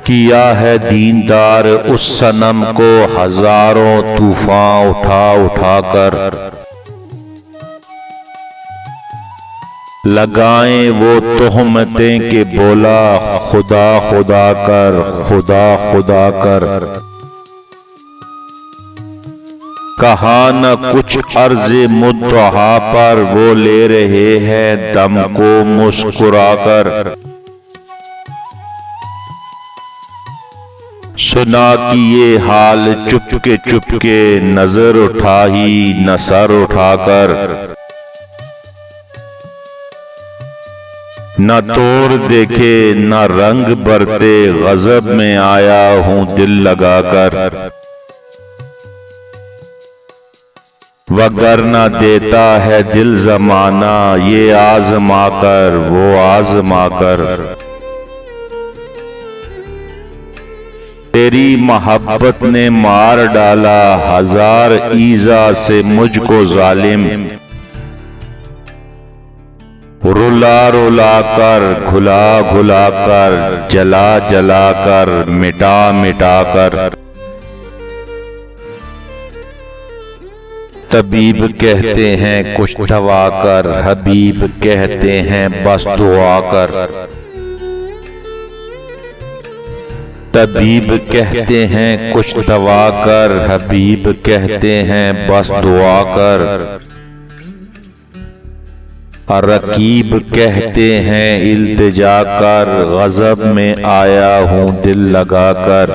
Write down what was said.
किया है दीनदार उस सनम को हजारों तूफान उठा उठा कर। लगाएं वो तोहमतें के बोला खुदा खुदा कर, खुदा खुदा कर। कहा न कुछ अर्ज़े मुद्दहा पर, वो ले रहे हैं दम को मुस्कुरा कर। सुना कि ये हाल चुपके चुपके नजर उठा ही न सर उठाकर। न तोड़ देखे न रंग बरते, गजब में आया हूं दिल लगाकर। वगरना देता है दिल जमाना, ये आजमा कर वो आजमा कर। तेरी मोहब्बत ने मार डाला हजार ईजा से मुझको जालिम। रुला रुला कर, घुला घुला कर, जला जला कर, मिटा मिटा कर। तबीब कहते हैं कुछ दवा कर, हबीब कहते हैं बस दुआ कर। तबीब कहते हैं कुछ दवा कर, हबीब कहते हैं बस दुआ कर। रकीब कहते हैं इल्तिजा कर, गजब में आया हूं दिल लगाकर।